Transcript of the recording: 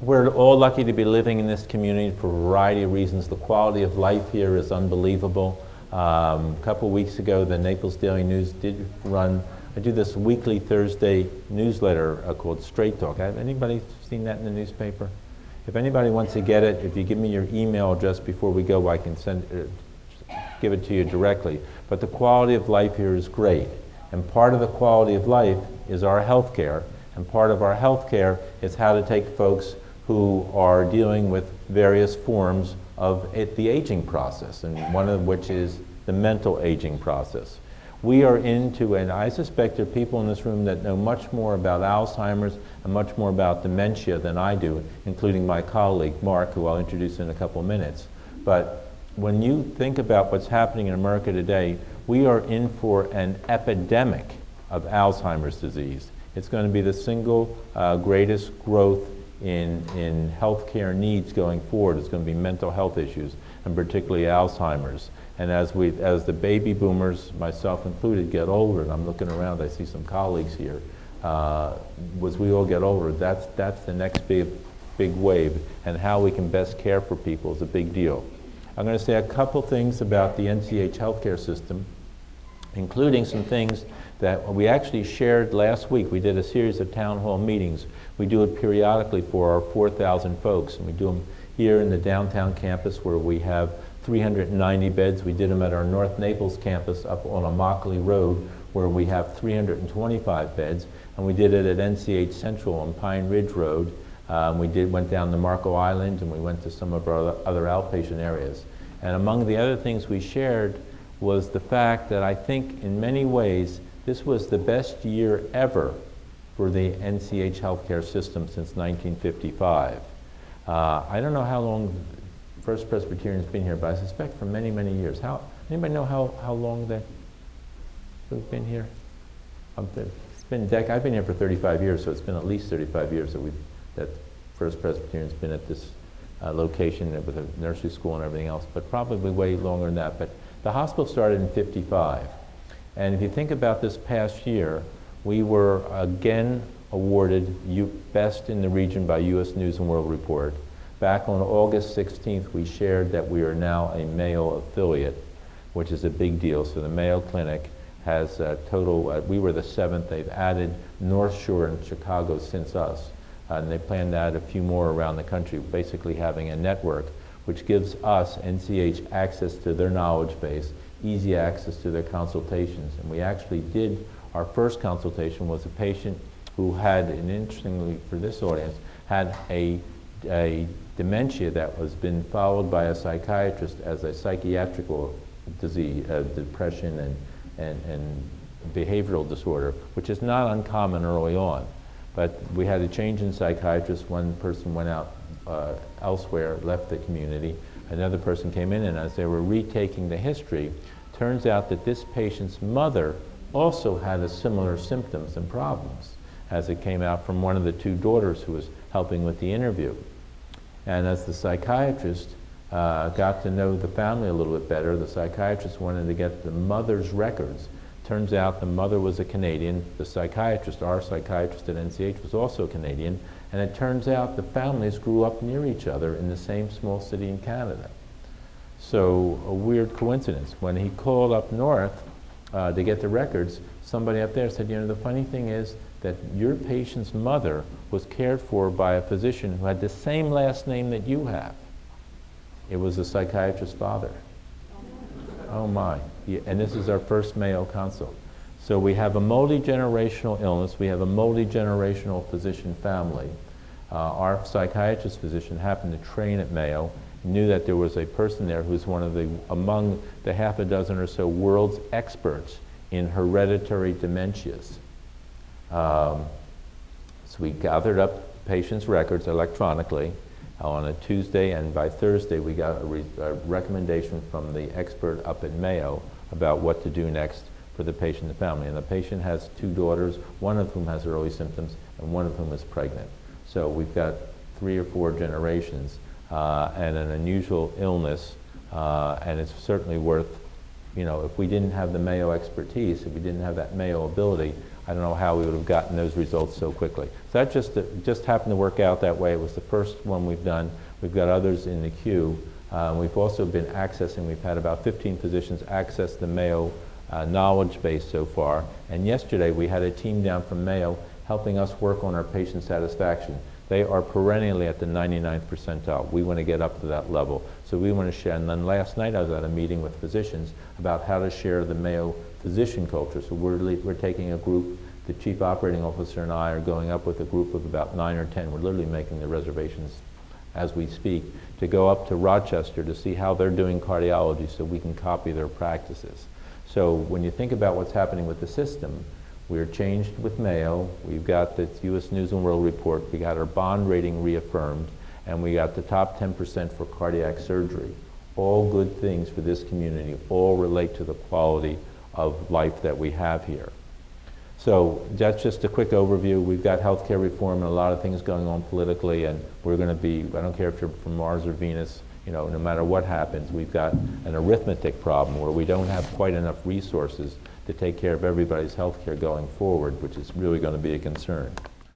We're all lucky to be living in this community for a variety of reasons. The quality of life here is unbelievable. A couple weeks ago, the Naples Daily News did run, I do this weekly Thursday newsletter called Straight Talk. Have anybody seen that in the newspaper? If anybody wants to get it, if you give me your email address before we go, I can give it to you directly. But the quality of life here is great. And part of the quality of life is our health care. And part of our health care is how to take folks who are dealing with various forms of the aging process, and one of which is the mental aging process. We are into, and I suspect there are people in this room that know much more about Alzheimer's and much more about dementia than I do, including my colleague, Mark, who I'll introduce in a couple of minutes. But when you think about what's happening in America today, we are in for an epidemic of Alzheimer's disease. It's going to be the single greatest growth in healthcare needs going forward. It's going to be mental health issues, and particularly Alzheimer's. And as the baby boomers, myself included, get older, and I'm looking around, I see some colleagues here, as we all get older, that's the next big wave, and how we can best care for people is a big deal. I'm going to say a couple things about the NCH healthcare system, including some things that we actually shared last week. We did a series of town hall meetings. We do it periodically for our 4,000 folks, and we do them here in the downtown campus where we have 390 beds. We did them at our North Naples campus up on Immokalee Road where we have 325 beds, and we did it at NCH Central on Pine Ridge Road. Went down to Marco Island, and we went to some of our other outpatient areas. And among the other things we shared was the fact that I think in many ways this was the best year ever for the NCH healthcare system since 1955. I don't know how long First Presbyterian's been here, but I suspect for many, many years. Anybody know how long we've been here? It's been I've been here for 35 years, so it's been at least 35 years that First Presbyterian's been at this location with a nursery school and everything else, but probably way longer than that. But the hospital started in '55. And if you think about this past year, we were again awarded Best in the Region by U.S. News and World Report. Back on August 16th, we shared that we are now a Mayo affiliate, which is a big deal. So the Mayo Clinic has a total, we were the 7th. They've added North Shore and Chicago since us. And they plan to add a few more around the country, basically having a network which gives us, NCH, access to their knowledge base, easy access to their consultations. And we actually did, our first consultation was a patient who had, and interestingly for this audience, had a dementia that was been followed by a psychiatrist as a psychiatrical disease, depression and behavioral disorder, which is not uncommon early on. But we had a change in psychiatrists. One person went out elsewhere, left the community. Another person came in, and as they were retaking the history, turns out that this patient's mother also had a similar symptoms and problems, as it came out from one of the two daughters who was helping with the interview. And as the psychiatrist got to know the family a little bit better, the psychiatrist wanted to get the mother's records. Turns out the mother was a Canadian. The psychiatrist, our psychiatrist at NCH, was also Canadian. And it turns out the families grew up near each other in the same small city in Canada. So a weird coincidence. When he called up north to get the records, somebody up there said, you know, the funny thing is that your patient's mother was cared for by a physician who had the same last name that you have. It was the psychiatrist's father. Oh my. Yeah, and this is our first Mayo consult. So we have a multi-generational illness. We have a multi-generational physician family. Our psychiatrist physician happened to train at Mayo, knew that there was a person there who's among the half a dozen or so world's experts in hereditary dementias. So we gathered up patients' records electronically on a Tuesday, and by Thursday we got a recommendation from the expert up at Mayo about what to do next for the patient and the family. And the patient has two daughters, one of whom has early symptoms and one of whom is pregnant. So we've got 3 or 4 generations and an unusual illness, and it's certainly worth, you know, if we didn't have the Mayo expertise, if we didn't have that Mayo ability, I don't know how we would have gotten those results so quickly. So that just happened to work out that way. It was the first one we've done. We've got others in the queue. We've also been accessing, we've had about 15 physicians access the Mayo knowledge base so far. And yesterday we had a team down from Mayo helping us work on our patient satisfaction. They are perennially at the 99th percentile. We want to get up to that level. So we want to share. And then last night I was at a meeting with physicians about how to share the Mayo physician culture. So we're taking a group, the chief operating officer and I are going up with a group of about 9 or 10. We're literally making the reservations as we speak to go up to Rochester to see how they're doing cardiology so we can copy their practices. So when you think about what's happening with the system, we're changed with Mayo. We've got the U.S. News and World Report. We got our bond rating reaffirmed, and we got the top 10% for cardiac surgery. All good things for this community. All relate to the quality of life that we have here. So that's just a quick overview. We've got healthcare reform and a lot of things going on politically, and we're going to be, I don't care if you're from Mars or Venus, you know, no matter what happens, we've got an arithmetic problem where we don't have quite enough resources to take care of everybody's health care going forward, which is really going to be a concern.